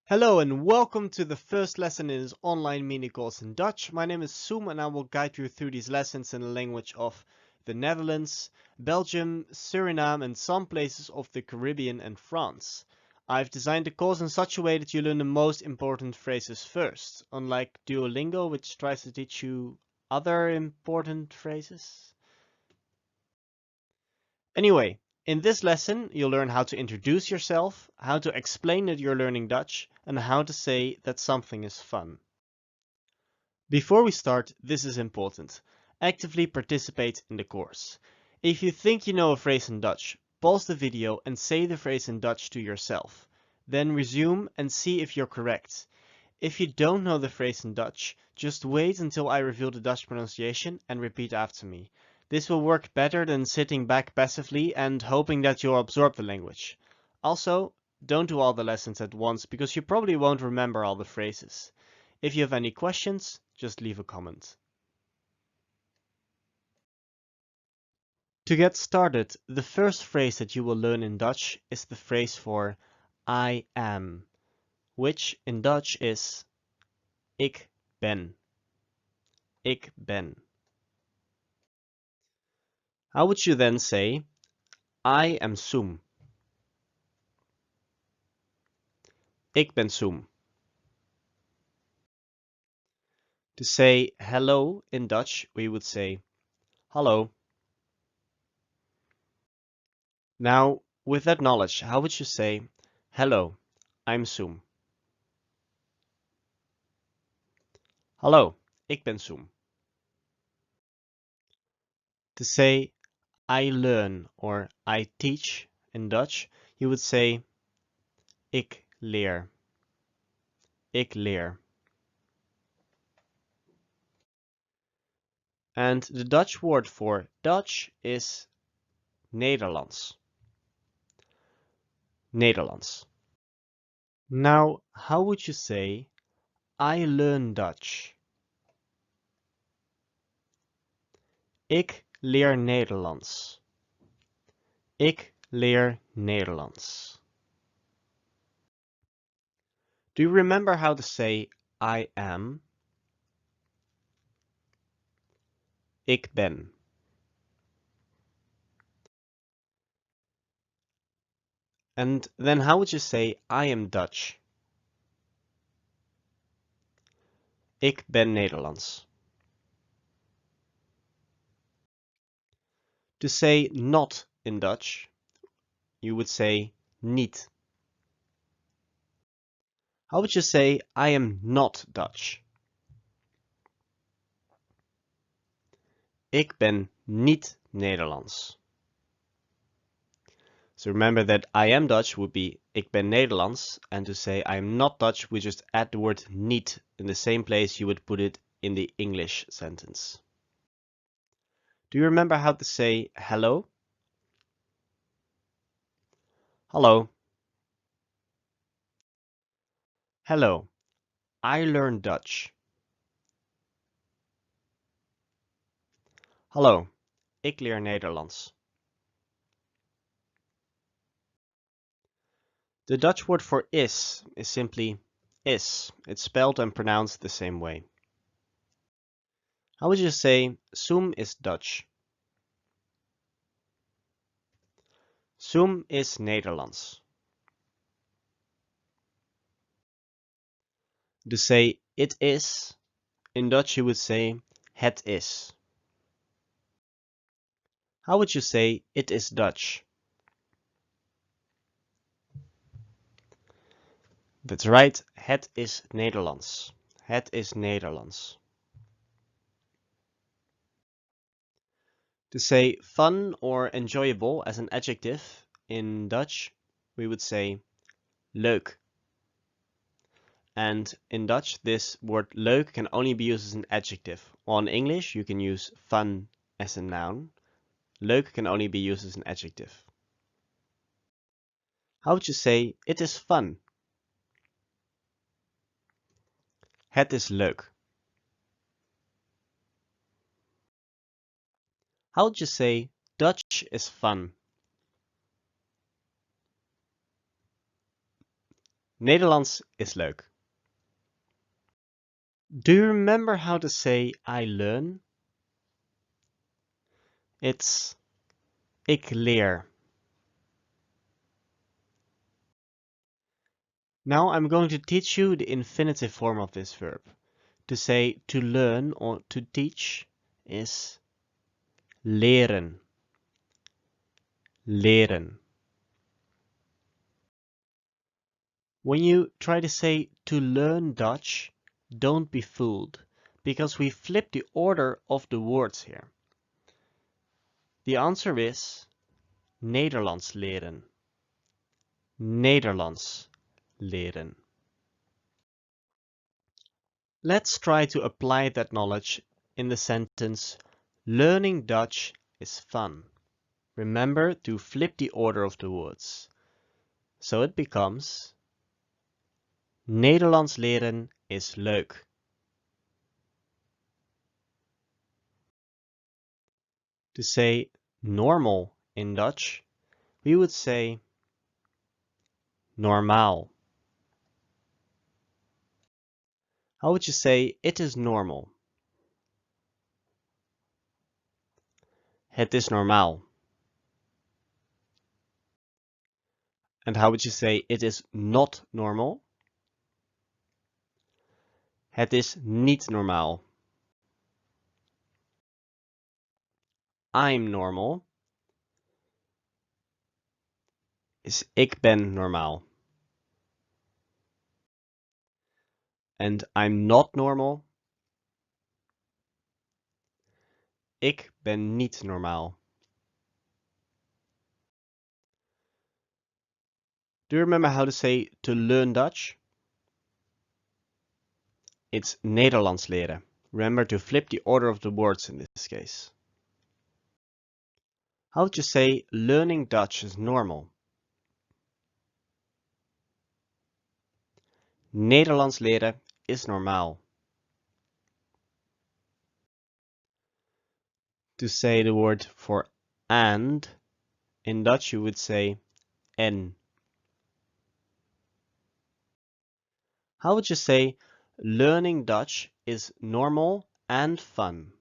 Hello and welcome to the first lesson in this online mini course in Dutch. My name is Soem and I will guide you through these lessons in the language of the Netherlands, Belgium, Suriname and some places of the Caribbean and France. I've designed the course in such a way that you learn the most important phrases first, unlike Duolingo, which tries to teach you other important phrases. Anyway, in this lesson, you'll learn how to introduce yourself, how to explain that you're learning Dutch, and how to say that something is fun. Before we start, this is important. Actively participate in the course. If you think you know a phrase in Dutch, pause the video and say the phrase in Dutch to yourself. Then resume and see if you're correct. If you don't know the phrase in Dutch, just wait until I reveal the Dutch pronunciation and repeat after me. This will work better than sitting back passively and hoping that you'll absorb the language. Also, don't do all the lessons at once because you probably won't remember all the phrases. If you have any questions, just leave a comment. To get started, the first phrase that you will learn in Dutch is the phrase for I am, which in Dutch is ik ben. Ik ben. How would you then say, I am Soem? Ik ben Soem. To say hello in Dutch, we would say hallo. Now, with that knowledge, how would you say, hello, I'm Soem? Hallo, ik ben Soem. To say I learn or I teach in Dutch, you would say ik leer. Ik leer. And the Dutch word for Dutch is Nederlands. Nederlands. Now, how would you say I learn Dutch? Ik leer Nederlands. Ik leer Nederlands. Do you remember how to say I am? Ik ben. And then how would you say I am Dutch? Ik ben Nederlands. To say not in Dutch, you would say niet. How would you say I am not Dutch? Ik ben niet Nederlands. So remember that I am Dutch would be ik ben Nederlands, and to say I am not Dutch, we just add the word niet in the same place you would put it in the English sentence. Do you remember how to say hello? Hello. Hello. I learn Dutch. Hallo. Ik leer Nederlands. The Dutch word for is simply is. It's spelled and pronounced the same way. How would you say Soem is Dutch? Soem is Nederlands. To say it is, in Dutch you would say het is. How would you say it is Dutch? That's right, het is Nederlands. Het is Nederlands. To say fun or enjoyable as an adjective in Dutch, we would say leuk. And in Dutch, this word leuk can only be used as an adjective. While in English, you can use fun as a noun. Leuk can only be used as an adjective. How would you say it is fun? Het is leuk. How would you say Dutch is fun? Nederlands is leuk. Do you remember how to say I learn? It's ik leer. Now I'm going to teach you the infinitive form of this verb. To say to learn or to teach is leren. Leren. When you try to say to learn Dutch, don't be fooled, because we flip the order of the words here. The answer is Nederlands leren. Nederlands leren. Let's try to apply that knowledge in the sentence learning Dutch is fun. Remember to flip the order of the words. So it becomes Nederlands leren is leuk. To say normal in Dutch, we would say normaal. How would you say it is normal? Het is normaal. And how would you say it is not normal? Het is niet normaal. I'm normal is ik ben normaal. And I'm not normal. Ik ben niet normaal. Do you remember how to say to learn Dutch? It's Nederlands leren. Remember to flip the order of the words in this case. How would you say learning Dutch is normal? Nederlands leren is normaal. To say the word for and, in Dutch you would say en. How would you say learning Dutch is normal and fun?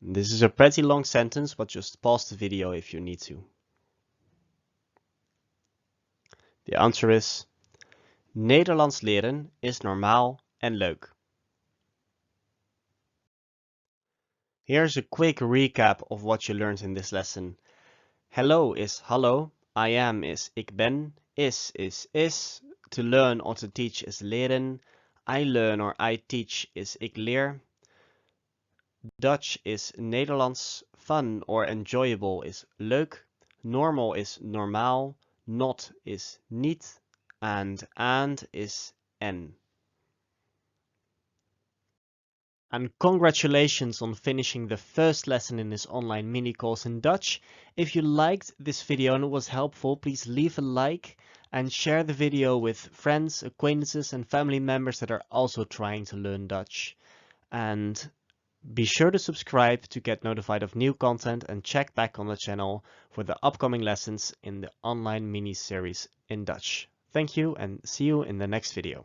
This is a pretty long sentence, but just pause the video if you need to. The answer is Nederlands leren is normaal en leuk. Here's a quick recap of what you learned in this lesson. Hello is hallo, I am is ik ben, is, to learn or to teach is leren, I learn or I teach is ik leer, Dutch is Nederlands, fun or enjoyable is leuk, normal is normaal, not is niet, and is en. And congratulations on finishing the first lesson in this online mini course in Dutch. If you liked this video and it was helpful, please leave a like and share the video with friends, acquaintances and family members that are also trying to learn Dutch. And be sure to subscribe to get notified of new content and check back on the channel for the upcoming lessons in the online mini series in Dutch. Thank you and see you in the next video.